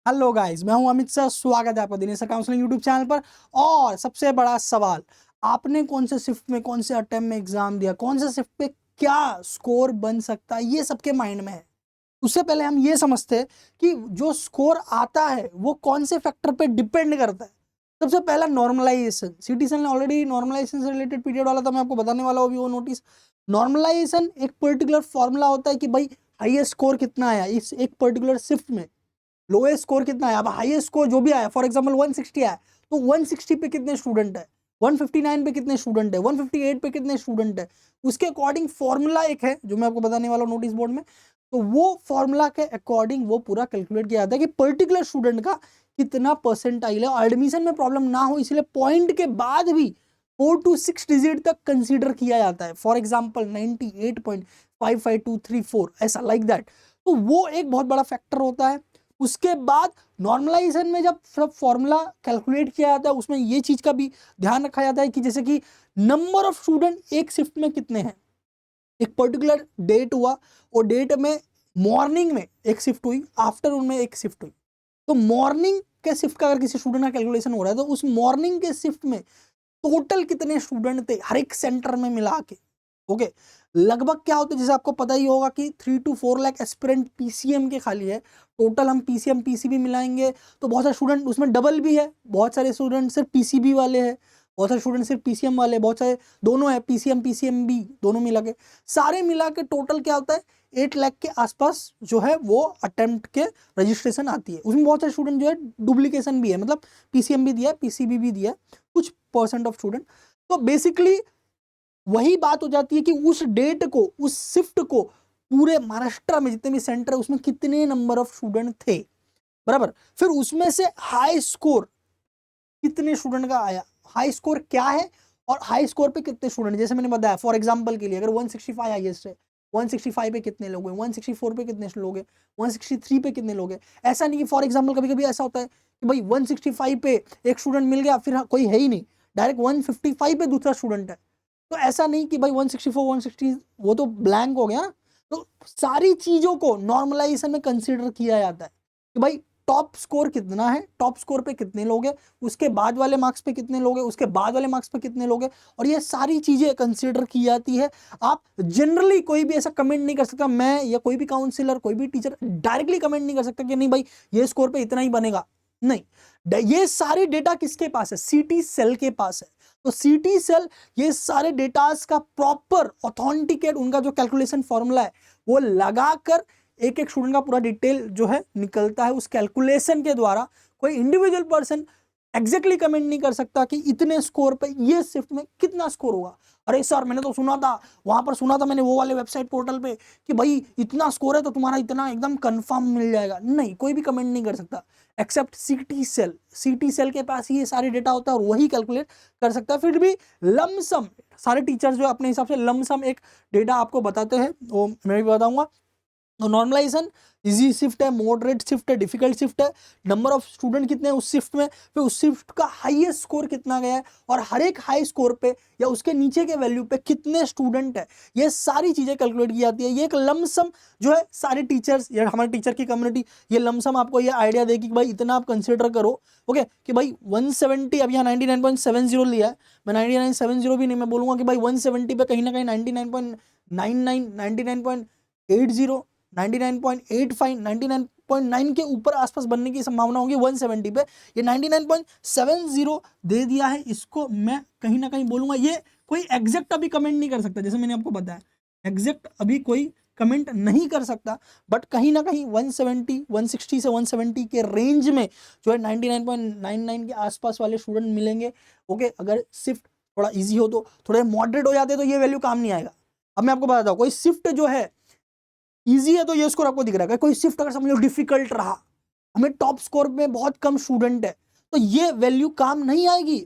Hello guys, मैं हूं Amit sir. स्वागत है आपका Dinesh sir counselling YouTube channel पर। और सबसे बड़ा सवाल, आपने कौन से शिफ्ट में, कौन से अटेम्प्ट में एग्जाम दिया, कौन से शिफ्ट पे क्या स्कोर बन सकता है, ये सबके माइंड में है। उससे पहले हम ये समझते हैं कि जो स्कोर आता है वो कौन से फैक्टर पे डिपेंड करता है। सबसे पहला नॉर्मलाइजेशन। सिटीजन ने ऑलरेडी नॉर्मलाइजेशन से रिलेटेड पीरियड वाला था, मैं आपको बताने वाला हूँ अभी वो नोटिस। नॉर्मलाइजेशन एक पर्टिकुलर फॉर्मूला होता है कि भाई हाईएस्ट स्कोर कितना आया इस एक पर्टिकुलर शिफ्ट में, लोएस्ट स्कोर कितना है। अब हाईएस्ट स्कोर जो भी आया, फॉर एग्जांपल 160 आया, तो 160 पे कितने स्टूडेंट है, 159 पे कितने स्टूडेंट है, 158 पे कितने स्टूडेंट है, उसके अकॉर्डिंग फॉर्मूला एक है जो मैं आपको बताने वाला हूँ नोटिस बोर्ड में। तो वो फॉर्मूला के अकॉर्डिंग वो पूरा कैलकुलेट किया जाता है कि पर्टिकुलर स्टूडेंट का कितना परसेंटाइल है। और एडमिशन में प्रॉब्लम ना हो इसलिए पॉइंट के बाद भी 4 to 6 डिजिट तक कंसीडर किया जाता है। फॉर एग्जाम्पल 98.55234 ऐसा, लाइक दैट। तो वो एक बहुत बड़ा फैक्टर होता है। उसके बाद नॉर्मलाइजेशन में जब सब फॉर्मूला कैलकुलेट किया जाता है उसमें ये चीज का भी ध्यान रखा जाता है कि जैसे कि नंबर ऑफ स्टूडेंट एक शिफ्ट में कितने हैं। एक पर्टिकुलर डेट हुआ और डेट में मॉर्निंग में एक शिफ्ट हुई, आफ्टरनून में एक शिफ्ट हुई। तो मॉर्निंग के शिफ्ट का अगर किसी स्टूडेंट का कैलकुलेशन हो रहा है तो उस मॉर्निंग के शिफ्ट में टोटल कितने स्टूडेंट थे हर एक सेंटर में मिला के। ओके, लगभग क्या होता है, जैसे आपको पता ही होगा कि 3 to 4 लाख एस्पिरेंट पीसीएम के खाली है। टोटल हम पीसीएम पीसीबी मिलाएंगे तो बहुत सारे स्टूडेंट उसमें डबल भी है, बहुत सारे स्टूडेंट सिर्फ पीसीबी वाले हैं, बहुत सारे स्टूडेंट सिर्फ पीसीएम वाले, बहुत सारे दोनों है, पीसीएम पीसीएम बी दोनों मिला के। सारे मिला के टोटल क्या होता है, 8 लाख के आसपास जो है वो अटेम्प्ट के रजिस्ट्रेशन आती है। उसमें बहुत सारे स्टूडेंट जो है डुप्लीकेशन भी है, मतलब पीसीएम भी दिया है, पीसीबी भी दिया है, कुछ परसेंट ऑफ स्टूडेंट। तो बेसिकली वही बात हो जाती है कि उस डेट को, उस शिफ्ट को पूरे महाराष्ट्र में जितने भी सेंटर है उसमें कितने नंबर ऑफ स्टूडेंट थे, बराबर। फिर उसमें से हाई स्कोर कितने स्टूडेंट का आया, हाई स्कोर क्या है और हाई स्कोर पे कितने स्टूडेंट। जैसे मैंने बताया फॉर एग्जांपल के लिए, अगर 165 हाईएस्ट है, 165 पे कितने लोग हैं, 164 पे कितने लोग हैं, 163 पे कितने लोग हैं। ऐसा नहीं कि फॉर एग्जांपल कभी कभी ऐसा होता है कि भाई 165 पे एक स्टूडेंट मिल गया, फिर कोई है ही नहीं, डायरेक्ट 155 पे दूसरा स्टूडेंट है। तो ऐसा नहीं कि भाई 164 160 वो तो ब्लैंक हो गया। तो सारी चीजों को नॉर्मलाइजेशन में कंसीडर किया जाता है कि भाई टॉप स्कोर कितना है, टॉप स्कोर पे कितने लोग हैं, उसके बाद वाले मार्क्स पे कितने लोग हैं, उसके बाद वाले मार्क्स पे कितने लोग हैं, और ये सारी चीजें कंसीडर की जाती है। आप जनरली कोई भी ऐसा कमेंट नहीं कर सकता, मैं या कोई भी काउंसिलर, कोई भी टीचर डायरेक्टली कमेंट नहीं कर सकता कि नहीं भाई ये स्कोर पे इतना ही बनेगा। नहीं, ये सारी डेटा किसके पास है, सीटी सेल के पास है। तो सीटी सेल ये सारे डेटास का प्रॉपर ऑथेंटिकेट, उनका जो कैलकुलेशन फॉर्मूला है वो लगाकर एक एक स्टूडेंट का पूरा डिटेल जो है निकलता है। उस कैलकुलेशन के द्वारा कोई इंडिविजुअल पर्सन एग्जैक्टली कमेंट नहीं कर सकता कि इतने स्कोर पे ये शिफ्ट में कितना स्कोर होगा। अरे सर मैंने तो सुना था, वहां पर सुना था मैंने वो वाले वेबसाइट पोर्टल पे कि भाई इतना स्कोर है तो तुम्हारा इतना एकदम कंफर्म मिल जाएगा। नहीं, कोई भी कमेंट नहीं कर सकता एक्सेप्ट सीटी सेल। सीटी सेल के पास ही ये सारे डेटा होता है और वही कैलकुलेट कर सकता है। फिर भी लमसम सारे टीचर्स जो अपने हिसाब से लमसम एक डेटा आपको बताते हैं, वो मैं भी बताऊंगा। तो नॉर्मलाइजेशन इजी शिफ्ट है, मॉडरेट शिफ्ट है, डिफिकल्ट शिफ्ट है, नंबर ऑफ स्टूडेंट कितने हैं उस शिफ्ट में, फिर उस शिफ्ट का हाईएस्ट स्कोर कितना गया है, और हर एक हाई स्कोर पे या उसके नीचे के वैल्यू पे कितने स्टूडेंट है, ये सारी चीजें कैलकुलेट की जाती है। ये एक लमसम जो है सारे टीचर्स या हमारे टीचर की कम्युनिटी ये लमसम आपको ये आइडिया देगी कि भाई इतना आप कंसिडर करो। ओके, कि भाई 170, अब यहाँ 99.70 लिया है, मैं 9970 भी नहीं, मैं बोलूंगा कि भाई 170 पे कहीं ना कहीं 99.99 99.80 99.85 99.9 के ऊपर आसपास बनने की संभावना होगी 170 पे। ये 99.70 दे दिया है, इसको मैं कहीं ना कहीं बोलूंगा, ये कोई एग्जैक्ट अभी कमेंट नहीं कर सकता, जैसे मैंने आपको बताया एग्जैक्ट अभी कोई कमेंट नहीं कर सकता, बट कहीं ना कहीं 170 160 से 170 के रेंज में जो है 99.99 के आसपास वाले स्टूडेंट मिलेंगे। ओके, अगर शिफ्ट थोड़ा इजी हो तो, थोड़े मॉडरेट हो जाते तो ये वैल्यू काम नहीं आएगा। अब मैं आपको बताता हूँ, कोई शिफ्ट जो है इजी है तो ये स्कोर आपको दिख रहा है, कोई शिफ्ट अगर समझ लो डिफिकल्ट रहा, हमें टॉप स्कोर में बहुत कम स्टूडेंट है, तो ये वैल्यू काम नहीं आएगी।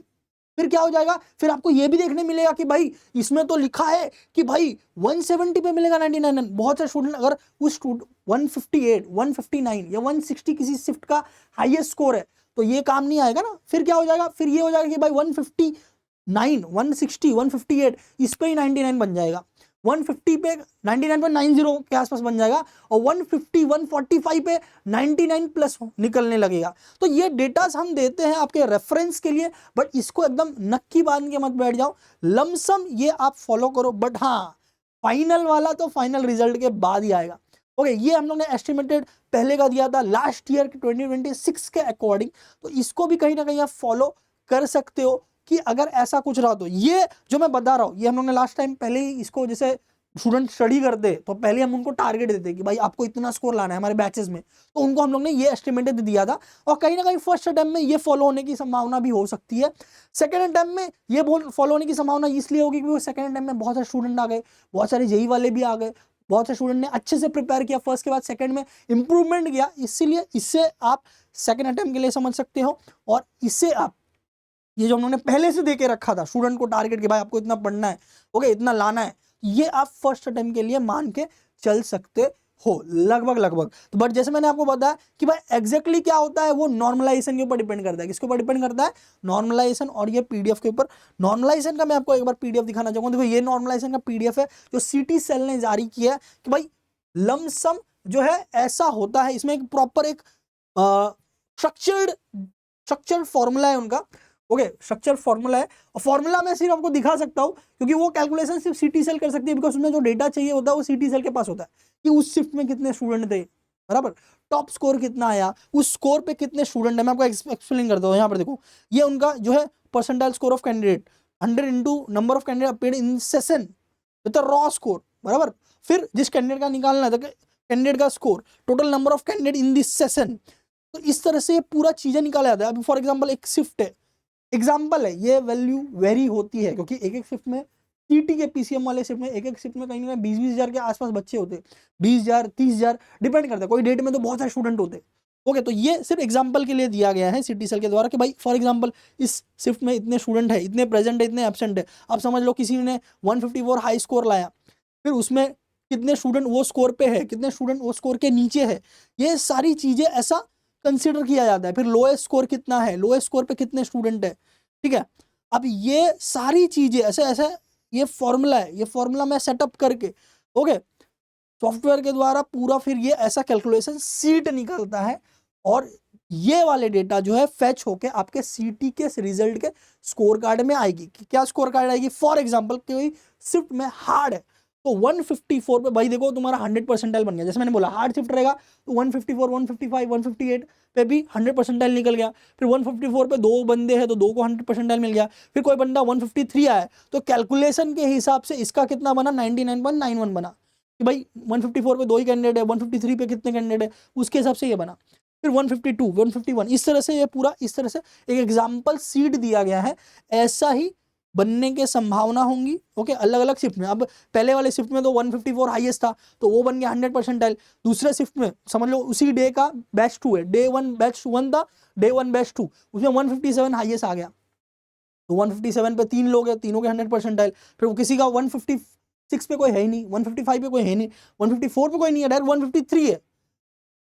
फिर क्या हो जाएगा, फिर आपको ये भी देखने मिलेगा कि भाई इसमें तो लिखा है कि भाई 170 पे मिलेगा 99। बहुत सारे स्टूडेंट अगर उस 158 159 या 160 किसी शिफ्ट का हाईएस्ट स्कोर है तो ये काम नहीं आएगा ना। फिर क्या हो जाएगा, फिर ये हो जाएगा कि भाई 159 160 158 इस पे ही 99 बन जाएगा। 150 पे 99.90 के आसपास बन जाएगा और 150 145 पे 99 प्लस निकलने लगेगा। तो ये डेटा हम देते हैं आपके रेफरेंस के लिए, बट इसको एकदम नक्की बांध के मत बैठ जाओ, लमसम ये आप फॉलो करो, बट हाँ फाइनल वाला तो फाइनल रिजल्ट के बाद ही आएगा। ओके, ये हम लोग ने एस्टिमेटेड पहले का दिया था लास्ट ईयर के 2026 के अकॉर्डिंग, तो इसको भी कहीं ना कहीं आप फॉलो कर सकते हो कि अगर ऐसा कुछ रहा तो। ये जो मैं बता रहा हूँ ये हम लोग ने लास्ट टाइम पहले ही इसको, जैसे स्टूडेंट स्टडी करते तो पहले हम उनको टारगेट देते कि भाई आपको इतना स्कोर लाना है हमारे बैचेस में, तो उनको हम लोग ने ये एस्टिमेटेड दिया था, और कहीं ना कहीं फर्स्ट अटेम्प्ट में ये फॉलो होने की संभावना भी हो सकती है। सेकंड अटेम्प्ट में ये फॉलो होने की संभावना इसलिए होगी क्योंकि सेकंड अटेम्प्ट में बहुत सारे स्टूडेंट आ गए, बहुत सारे जेई वाले भी आ गए, बहुत से स्टूडेंट ने अच्छे से प्रिपेयर किया फर्स्ट के बाद सेकंड में इंप्रूवमेंट किया, इसीलिए इससे आप सेकंड अटेम्प्ट के लिए समझ सकते हो। और इससे आप ये जो उन्होंने पहले से दे के रखा था स्टूडेंट को टारगेट कि भाई आपको इतना पढ़ना है, ओके इतना लाना है, ये आप फर्स्ट अटेम्प्ट के लिए मान के चल सकते हो लगभग। तो बट जैसे मैंने आपको बताया कि भाई एग्जैक्टली क्या होता है वो नॉर्मलाइजेशन के ऊपर डिपेंड करता है। किसके ऊपर डिपेंड करता है? नॉर्मलाइजेशन और ये पीडीएफ के ऊपर। नॉर्मलाइजेशन का मैं आपको एक बार पीडीएफ दिखाना चाहूंगा। देखो ये नॉर्मलाइजेशन का पीडीएफ है जो सिटी सेल ने जारी किया है कि भाई लमसम जो है ऐसा होता है, इसमें एक प्रॉपर एक स्ट्रक्चर्ड फॉर्मूला है उनका। ओके, स्ट्रक्चर फॉर्मूला है, और फॉर्मूला मैं सिर्फ आपको दिखा सकता हूं क्योंकि वो कैलकुलेशन सिर्फ सिटी सेल कर सकती है, बिकॉज उसमें जो डेटा चाहिए होता है वो सिटी सेल के पास होता है कि उस शिफ्ट में कितने स्टूडेंट थे, बराबर, टॉप स्कोर कितना आया, उस स्कोर पे कितने स्टूडेंट है। मैं आपको एक्सप्लेन करता हूँ। यहाँ पर देखो ये उनका जो है percentile score of candidate 100 into number of candidate appeared in session with raw score, बराबर। फिर जिस कैंडिडेट का निकालना है कैंडिडेट का score, total number of candidate in this session. तो इस तरह से पूरा चीजें निकाला जाता है। अभी फॉर एग्जाम्पल एक शिफ्ट है, एग्जाम्पल है, ये वैल्यू वेरी होती है क्योंकि एक एक शिफ्ट में टीटी के पीसीएम वाले शिफ्ट में एक एक शिफ्ट में कहीं ना 20-20 हजार के आसपास बच्चे होते, 20,000 30,000 डिपेंड करता है, कोई डेट में तो बहुत सारे स्टूडेंट होते। ओके, तो ये सिर्फ एग्जाम्पल के लिए दिया गया है सिटी सेल के द्वारा कि भाई फॉर एग्जाम्पल इस शिफ्ट में इतने स्टूडेंट है, इतने प्रेजेंट है, इतने एब्सेंट है। अब समझ लो किसी ने 154 हाई स्कोर लाया, फिर उसमें कितने स्टूडेंट वो स्कोर पे है, कितने स्टूडेंट वो स्कोर के नीचे है, ये सारी चीजें ऐसा कंसिडर किया जाता है। फिर लोएस्ट स्कोर कितना है, लोएस्ट स्कोर पे कितने स्टूडेंट है, ठीक है। अब ये सारी चीजें ऐसे ऐसे ये फॉर्मूला है, ये फॉर्मूला मैं सेटअप करके ओके सॉफ्टवेयर के द्वारा पूरा फिर ये ऐसा कैलकुलेशन सीट निकलता है, और ये वाले डेटा जो है फेच होके आपके सीटी के रिजल्ट के स्कोर कार्ड में आएगी। क्या स्कोर कार्ड आएगी? फॉर एग्जांपल कोई शिफ्ट में हार्ड है तो 154 पे भाई देखो तुम्हारा 100 परसेंटाइल बन गया। जैसे मैंने बोला हार्ड शिफ्ट रहेगा तो 154 155 158 पे भी 100 परसेंटाइल निकल गया। फिर 154 पे दो बंदे हैं तो दो को 100 परसेंटाइल मिल गया। फिर कोई बंदा 153 आया तो कैलकुलेशन के हिसाब से इसका कितना बना, 99.91 बना कि भाई 154 पे दो ही कैंडिडेट है, 153 पे कितने कैंडिडेट है उसके हिसाब से ये बना। फिर 152 151 इस तरह से ये पूरा इस तरह से एक एग्जाम्पल सीट दिया गया है। ऐसा ही बनने के संभावना होंगी ओके अलग अलग शिफ्ट में। अब पहले वाले शिफ्ट में तो 154 हाईएस्ट था तो वो बन गया 100 परसेंटाइल। दूसरे शिफ्ट में समझ लो उसी डे का बैच 2 है, डे 1 बैच 1 था, डे 1 बैच 2, उसमें 157 हाईएस्ट आ गया। तो 157 पे 3 लोग हैं, तीनों के 100 परसेंटाइल। फिर वो किसी का 156 पे कोई है ही नहीं, 155 पे कोई है नहीं, 154 पे कोई नहीं है, डायरेक्ट 153 है।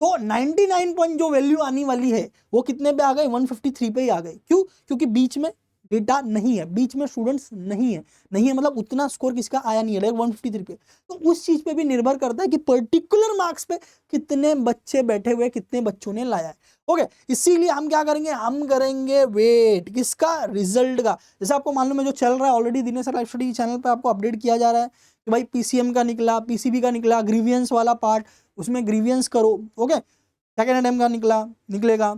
तो 99 पॉइंट जो वैल्यू आने वाली है वो कितने पे आ गई? 153 पे ही आ गई। क्यों? क्योंकि बीच में डेटा नहीं है, बीच में स्टूडेंट्स नहीं है मतलब उतना स्कोर किसका आया नहीं है, डायरेक्ट 153 पे। तो उस चीज पे भी निर्भर करता है कि पर्टिकुलर मार्क्स पे कितने बच्चे बैठे हुए, कितने बच्चों ने लाया है। ओके, इसीलिए हम क्या करेंगे, हम करेंगे वेट किसका? रिजल्ट का। जैसे आपको मालूम है जो चल रहा है already Dinesh sir live study channel पे आपको अपडेट किया जा रहा है कि भाई पीसीएम का निकला, पीसीबी का निकला, ग्रीवियंस वाला पार्ट उसमें ग्रीवियंस करो ओके, सेकेंड अटेम्प्ट का निकलेगा,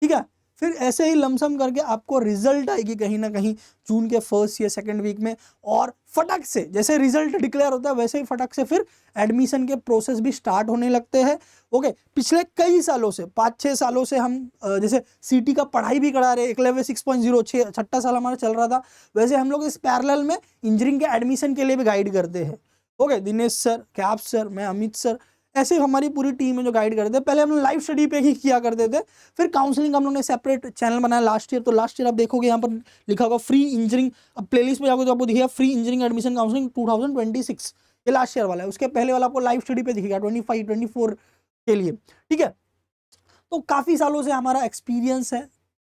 ठीक है। फिर ऐसे ही लमसम करके आपको रिजल्ट आएगी कहीं ना कहीं जून के फर्स्ट या सेकेंड वीक में, और फटक से जैसे रिजल्ट डिक्लेयर होता है वैसे ही फटक से फिर एडमिशन के प्रोसेस भी स्टार्ट होने लगते हैं। ओके, पिछले कई सालों से 5-6 सालों से हम जैसे सीटी का पढ़ाई भी करा रहे, एकलव्य 6.0 छठा साल हमारा चल रहा था, वैसे हम लोग इस पैरेलल में इंजीनियरिंग के एडमिशन के लिए भी गाइड करते हैं। Okay, Dinesh sir, cap sir, मैं अमित सर, ऐसे हमारी पूरी टीम है जो गाइड करते हैं। पहले हम लाइव स्टडी पे ही किया करते थे, फिर काउंसलिंग हम लोग ने सेपरेट चैनल बनाया लास्ट ईयर। तो लास्ट ईयर आप देखोगे यहाँ पर लिखा होगा फ्री इंजीनियरिंग, अब प्लेलिस्ट पे जाओगे तो आपको दिखेगा फ्री इंजीनियरिंग एडमिशन काउंसलिंग 2026, ये लास्ट ईयर वाला है। उसके पहले वाला आपको लाइव स्टडी पे दिखेगा 25-24 के लिए, ठीक है। तो काफ़ी सालों से हमारा एक्सपीरियंस है,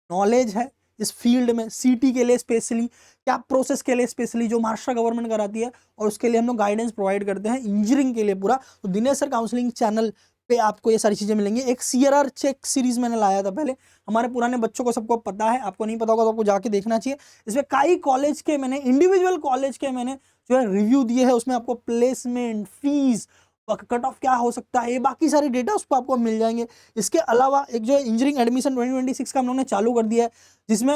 नॉलेज है इस फील्ड में, सीटी के लिए स्पेशली, कैप प्रोसेस के लिए स्पेशली जो महाराष्ट्र गवर्नमेंट कराती है, और उसके लिए हम लोग गाइडेंस प्रोवाइड करते हैं इंजीनियरिंग के लिए पूरा। तो दिनेश सर काउंसलिंग चैनल पे आपको ये सारी चीजें मिलेंगी। एक सीआरआर चेक सीरीज मैंने लाया था पहले, हमारे पुराने बच्चों को सबको पता है, आपको नहीं पता होगा तो आपको जाके देखना चाहिए। इसमें कई कॉलेज के मैंने, इंडिविजुअल कॉलेज के मैंने जो है रिव्यू दिए है, उसमें आपको प्लेसमेंट, फीस, कट ऑफ क्या हो सकता है, ये बाकी सारे डेटा उस पर आपको मिल जाएंगे। इसके अलावा एक जो इंजीनियरिंग एडमिशन 2026 का हम लोगों ने चालू कर दिया है, जिसमें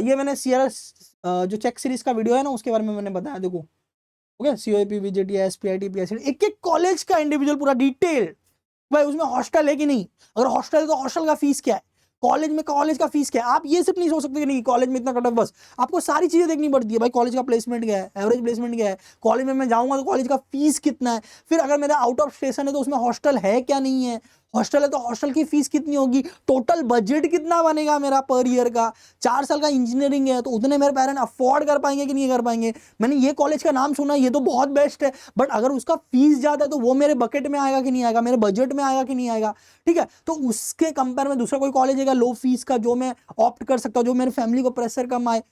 ये मैंने सीआरआर जो चेक सीरीज का वीडियो है ना, उसके बारे में मैंने बताया, देखो ओके, सीओपी, वीजेटी, एसपीआईटी, पीएससी, एक एक कॉलेज का इंडिविजुअल पूरा डिटेल, भाई उसमें हॉस्टल है कि नहीं, अगर हॉस्टल है तो हॉस्टल का फीस क्या है, कॉलेज में कॉलेज का फीस क्या है। आप ये सिर्फ नहीं सोच सकते कि नहीं कॉलेज में इतना कट ऑफ, बस आपको सारी चीजें देखनी पड़ती है। भाई कॉलेज का प्लेसमेंट क्या है, एवरेज प्लेसमेंट क्या है, कॉलेज में मैं जाऊंगा तो कॉलेज का फीस कितना है, फिर अगर मेरा आउट ऑफ स्टेशन है तो उसमें हॉस्टल है क्या नहीं है, हॉस्टल है तो हॉस्टल की फीस कितनी होगी, टोटल बजट कितना बनेगा मेरा पर ईयर का, 4 साल का इंजीनियरिंग है तो उतने मेरे पेरेंट्स अफोर्ड कर पाएंगे कि नहीं कर पाएंगे। मैंने ये कॉलेज का नाम सुना, ये तो बहुत बेस्ट है, बट अगर उसका फीस ज्यादा है तो वो मेरे बकेट में आएगा कि नहीं आएगा, मेरे बजट में आएगा कि नहीं आएगा, ठीक है। तो उसके कंपेयर में दूसरा कोई कॉलेज है लो फीस का, जो मैं ऑप्ट कर सकता हूं, जो मेरे फैमिली को प्रेशर कम आए।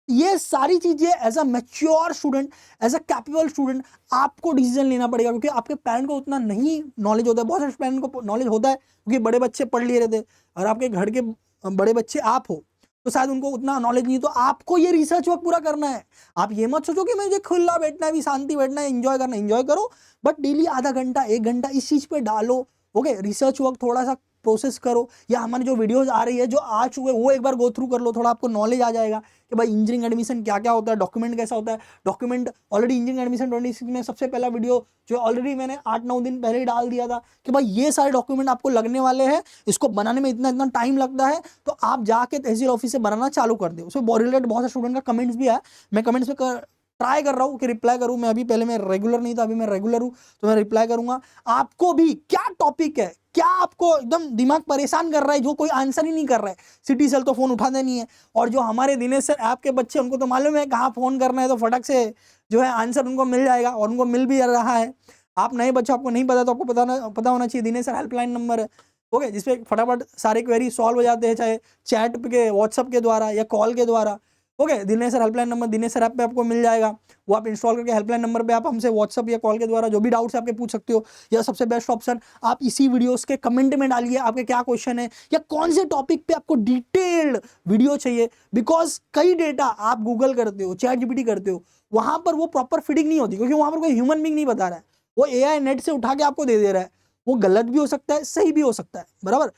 ये सारी चीजें as a mature student, as a capable student आपको डिसीजन लेना पड़ेगा, क्योंकि आपके पेरेंट को उतना नहीं नॉलेज होता है। बहुत सारे पेरेंट को नॉलेज होता है क्योंकि बड़े बच्चे पढ़ लिए रहते, और आपके घर के बड़े बच्चे आप हो तो शायद उनको उतना नॉलेज नहीं, तो आपको ये रिसर्च वर्क पूरा करना है। आप ये मत सोचो कि मुझे खुला बैठना है, भी शांति बैठना है, एंजॉय करना है, एंजॉय करो, बट डेली आधा घंटा 1 घंटा इस चीज पे डालो। ओके, रिसर्च वर्क थोड़ा सा प्रोसेस करो, या हमारी जो वीडियोस आ रही है, जो आ चुके वो एक बार गो थ्रू कर लो, थोड़ा आपको नॉलेज आ जाएगा कि भाई इंजीनियरिंग एडमिशन क्या क्या होता है, डॉक्यूमेंट कैसा होता है। डॉक्यूमेंट ऑलरेडी इंजीनियरिंग एडमिशन 26 में सबसे पहला वीडियो जो ऑलरेडी मैंने 8-9 दिन पहले ही डाल दिया था कि भाई ये सारे डॉक्यूमेंट आपको लगने वाले हैं, इसको बनाने में इतना इतना टाइम लगता है, तो आप जाके तहसील ऑफिस से बनाना चालू कर दे। उसमें रिलेटेड बहुत सारे स्टूडेंट का कमेंट्स भी है, मैं कमेंट्स में ट्राई कर रहा हूँ कि रिप्लाई करूँ। मैं अभी पहले मैं रेगुलर नहीं था, अभी मैं रेगुलर हूँ, तो मैं रिप्लाई करूंगा। आपको भी क्या टॉपिक है, क्या आपको एकदम दिमाग परेशान कर रहा है, जो कोई आंसर ही नहीं कर रहा है, सिटी सेल तो फोन उठाते नहीं है, और जो हमारे दिनेश सर ऐप के बच्चे उनको तो मालूम है कहाँ फोन करना है, तो फटक से जो है आंसर उनको मिल जाएगा, और उनको मिल भी रहा है। आप नए बच्चे, आपको नहीं पता तो आपको पता होना चाहिए, दिनेश सर हेल्पलाइन नंबर है, ओके, जिसपे फटाफट सारे क्वेरी सॉल्व हो जाते हैं, चाहे चैट के, व्हाट्सअप के द्वारा या कॉल के द्वारा। Okay, Dinesh sir helpline number Dinesh sir app पे आपको मिल जाएगा, वो आप इंस्टॉल करके हेल्पलाइन नंबर पे आप हमसे व्हाट्सअप या कॉल के द्वारा जो भी डाउट्स आपके पूछ सकते हो। या सबसे बेस्ट ऑप्शन, आप इसी वीडियोस के कमेंट में डालिए आपके क्या क्वेश्चन है, या कौन से टॉपिक पे आपको डिटेल्ड वीडियो चाहिए, बिकॉज कई डेटा आप गूगल करते हो, चैट जीपीटी करते हो, वहां पर वो प्रॉपर फीडिंग नहीं होती, क्योंकि वहां पर कोई ह्यूमन बीइंग नहीं बता रहा है, वो एआई नेट से उठा के आपको दे रहा है। वो गलत भी हो सकता है, सही भी हो सकता है, बराबर,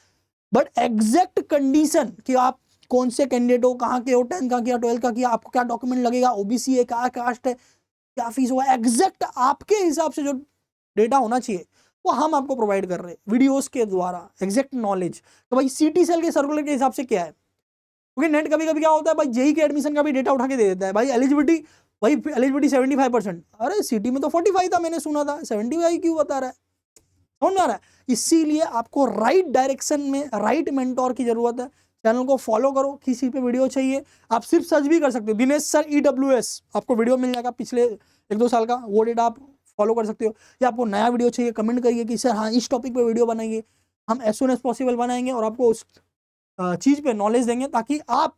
बट एग्जैक्ट कंडीशन कि आप कौन से कैंडिडेट हो, कहाँ के हो, 10th का किया, 12th का किया, आपको क्या डॉक्यूमेंट लगेगा, ओबीसी है, क्या कास्ट है, क्या फीस होगा, एग्जैक्ट आपके हिसाब से जो डेटा होना चाहिए वो हम आपको प्रोवाइड कर रहे हैं वीडियोस के द्वारा, एग्जैक्ट नॉलेज। तो भाई सिटी सेल के सर्कुलर के हिसाब से क्या है, क्योंकि नेट कभी कभी क्या होता है भाई, जेई के एडमिशन का भी डेटा उठा के दे देता है, भाई एलिजिबिलिटी, भाई एलिजिबिलिटी 75%, अरे सिटी में तो 45 था, मैंने सुना था 75 क्यों बता रहा है, समझ में आ रहा है। इसीलिए आपको राइट डायरेक्शन में राइट मेंटोर की जरूरत है। चैनल को फॉलो करो, किसी पे वीडियो चाहिए आप सिर्फ सर्च भी कर सकते हो, दिनेश सर EWS, आपको वीडियो मिल जाएगा पिछले 1-2 साल का, वो डेटा आप फॉलो कर सकते हो। या आपको नया वीडियो चाहिए, कमेंट करिए कि सर हाँ इस टॉपिक पे वीडियो बनाएंगे, हम एज सुन एज पॉसिबल बनाएंगे, और आपको उस चीज पे नॉलेज देंगे, ताकि आप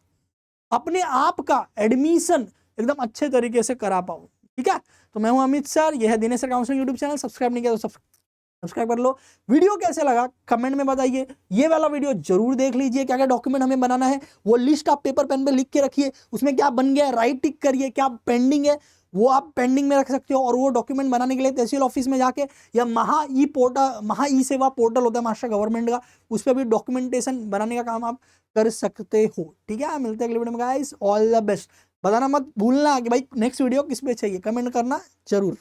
अपने आप का एडमिशन एकदम अच्छे तरीके से करा पाओ, ठीक है। तो मैं हूं अमित सर, यह है Dinesh sir counselling YouTube channel, subscribe नहीं किया तो सब्सक्राइब कर लो। वीडियो कैसे लगा कमेंट में बताइए, ये वाला वीडियो जरूर देख लीजिए, क्या क्या डॉक्यूमेंट हमें बनाना है वो लिस्ट आप पेपर पेन पे लिख के रखिए, उसमें क्या बन गया है राइट टिक करिए, क्या पेंडिंग है वो आप पेंडिंग में रख सकते हो, और वो डॉक्यूमेंट बनाने के लिए तहसील ऑफिस में जाके, या महा ई सेवा पोर्टल होता है महाराष्ट्र गवर्नमेंट का, उस पर भी डॉक्यूमेंटेशन बनाने का काम आप कर सकते हो, ठीक है। मिलते हैं अगले वीडियो में गाइस, ऑल द बेस्ट। बताना मत भूलना कि भाई नेक्स्ट वीडियो किस पे चाहिए, कमेंट करना जरूर।